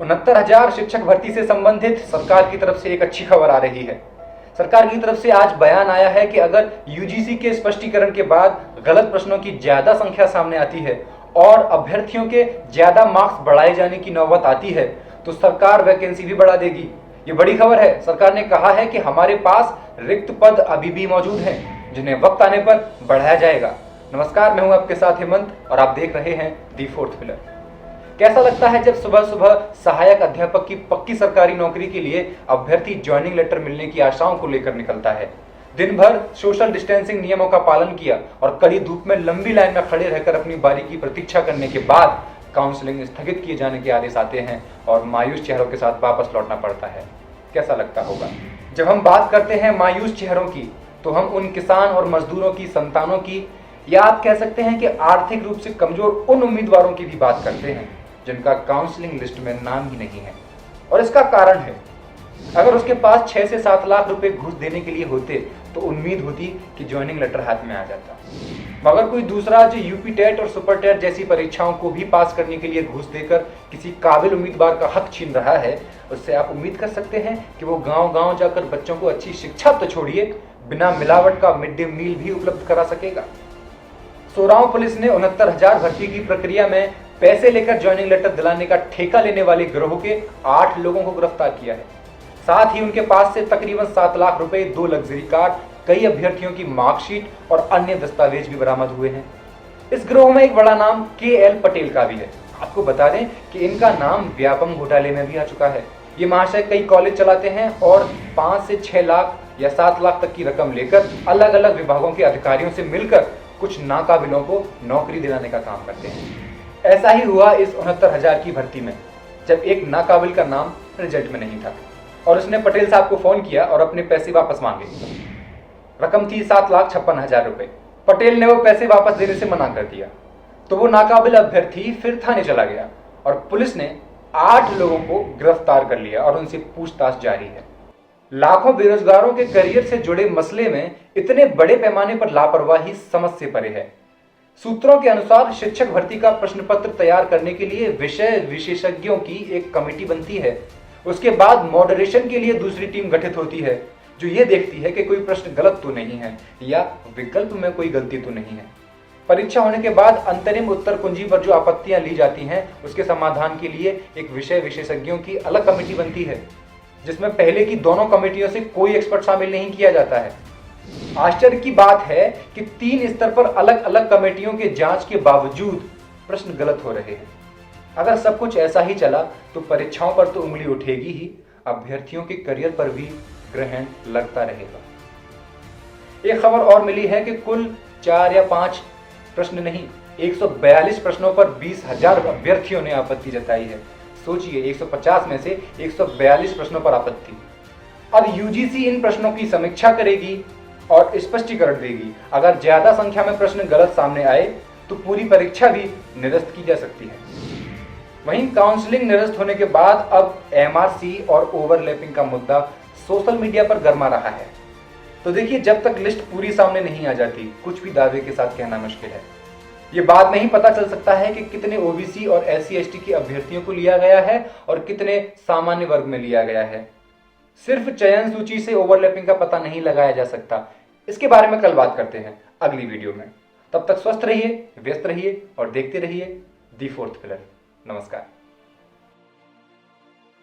69,000 शिक्षक भर्ती से संबंधित सरकार की तरफ से एक अच्छी खबर आ रही है। सरकार की तरफ से आज बयान आया है कि अगर यूजीसी के स्पष्टीकरण के बाद गलत प्रश्नों की ज्यादा संख्या सामने आती है और अभ्यर्थियों के ज्यादा मार्क्स बढ़ाए जाने की नौबत आती है तो सरकार वैकेंसी भी बढ़ा देगी। ये बड़ी खबर है। सरकार ने कहा है कि हमारे पास रिक्त पद अभी भी मौजूद हैं, जिन्हें वक्त आने पर बढ़ाया जाएगा। नमस्कार, मैं हूं आपके साथ हेमंत और आप देख रहे हैं दी फोर्थ पिलर। कैसा लगता है जब सुबह सुबह सहायक अध्यापक की पक्की सरकारी नौकरी के लिए अभ्यर्थी ज्वाइनिंग लेटर मिलने की आशाओं को लेकर निकलता है। दिन भर सोशल डिस्टेंसिंग नियमों का पालन किया और कड़ी धूप में लंबी लाइन में खड़े रहकर अपनी बारी की प्रतीक्षा करने के बाद काउंसलिंग स्थगित किए जाने के आदेश आते हैं और मायूस चेहरों के साथ वापस लौटना पड़ता है। कैसा लगता होगा? जब हम बात करते हैं मायूस चेहरों की तो हम उन किसान और मजदूरों की संतानों की, या आप कह सकते हैं कि आर्थिक रूप से कमजोर उन उम्मीदवारों की भी बात करते हैं जिनका काउंसलिंग लिस्ट में नाम ही नहीं है। और इसका कारण है, अगर उसके पास 6 से 7 लाख रुपए घूस देने के लिए होते तो उम्मीद होती कि ज्वाइनिंग लेटर हाथ में आ जाता। मगर कोई दूसरा जो यूपी टेट और सुपर टेट जैसी परीक्षाओं को भी पास करने के लिए घूस देकर किसी काबिल उम्मीदवार का हक छीन रहा है, उससे आप उम्मीद कर सकते हैं कि वो गांव-गांव जाकर बच्चों को अच्छी शिक्षा तो छोड़िए, बिना मिलावट का मिड डे मील भी उपलब्ध करा सकेगा। सोरांव पुलिस ने 69,000 भर्ती की प्रक्रिया में पैसे लेकर ज्वाइनिंग लेटर दिलाने का ठेका लेने वाले गिरोह के 8 लोगों को गिरफ्तार किया है। साथ ही उनके पास से तकरीबन 7 लाख रुपए, 2 लग्जरी कार, कई अभ्यर्थियों की मार्कशीट और अन्य दस्तावेज भी बरामद हुए हैं। इस गिरोह में एक बड़ा नाम KL पटेल का भी है। आपको बता दें कि इनका नाम व्यापम घोटाले में भी आ चुका है। ये महाशय कई कॉलेज चलाते हैं और 5 से 6 लाख या 7 लाख तक की रकम लेकर अलग अलग विभागों के अधिकारियों से मिलकर कुछ नाकाबिलों को नौकरी दिलाने का काम करते हैं। ऐसा ही हुआ इस 69,000 की भर्ती में, जब एक नाकाबिल का नाम रिजल्ट में नहीं था और उसने पटेल साहब को फोन किया और अपने पैसे वापस मांगे। रकम थी 7,56,000 रुपए। पटेल ने वो पैसे वापस देने से मना कर दिया तो वो नाकाबिल अभ्यर्थी फिर थाने चला गया और पुलिस ने 8 लोगों को गिरफ्तार कर लिया और उनसे पूछताछ जारी है। लाखों बेरोजगारों के करियर से जुड़े मसले में इतने बड़े पैमाने पर लापरवाही समझ से परे है। सूत्रों के अनुसार शिक्षक भर्ती का प्रश्न पत्र तैयार करने के लिए विषय विशेषज्ञों की एक कमेटी बनती है। उसके बाद मॉडरेशन के लिए दूसरी टीम गठित होती है जो ये देखती है कि कोई प्रश्न गलत तो नहीं है या विकल्प में कोई गलती तो नहीं है। परीक्षा होने के बाद अंतरिम उत्तर कुंजी पर जो आपत्तियां ली जाती हैं उसके समाधान के लिए एक विषय विशेषज्ञों की अलग कमेटी बनती है, जिसमें पहले की दोनों कमेटियों से कोई एक्सपर्ट शामिल नहीं किया जाता है। आश्चर्य की बात है कि 3 स्तर पर अलग अलग कमेटियों के जांच के बावजूद प्रश्न गलत हो रहे हैं। अगर सब कुछ ऐसा ही चला तो परीक्षाओं पर तो उंगली उठेगी ही, अभ्यर्थियों के करियर पर भी ग्रहण लगता रहेगा। एक खबर और मिली है कि कुल 4 या 5 प्रश्न नहीं, 142 प्रश्नों पर 20,000 अभ्यर्थियों ने आपत्ति जताई है। सोचिए, 150 में से 142 प्रश्नों पर आपत्ति। अब यूजीसी इन प्रश्नों की समीक्षा करेगी और स्पष्टीकरण देगी। अगर ज्यादा संख्या में प्रश्न गलत सामने आए तो पूरी परीक्षा भी निरस्त की जा सकती है। वहीं काउंसलिंग निरस्त होने के बाद अब MRC और ओवरलैपिंग का मुद्दा सोशल मीडिया पर गर्मा रहा है। तो देखिए, जब तक लिस्ट पूरी सामने नहीं आ जाती कुछ भी दावे के साथ कहना मुश्किल है। ये बाद में ही पता चल सकता है कि कितने OBC और SC/ST के अभ्यर्थियों को लिया गया है और कितने सामान्य वर्ग में लिया गया है। सिर्फ चयन सूची से ओवरलैपिंग का पता नहीं लगाया जा सकता। इसके बारे में कल बात करते हैं अगली वीडियो में। तब तक स्वस्थ रहिए, व्यस्त रहिए और देखते रहिए दी फोर्थ पिलर। नमस्कार।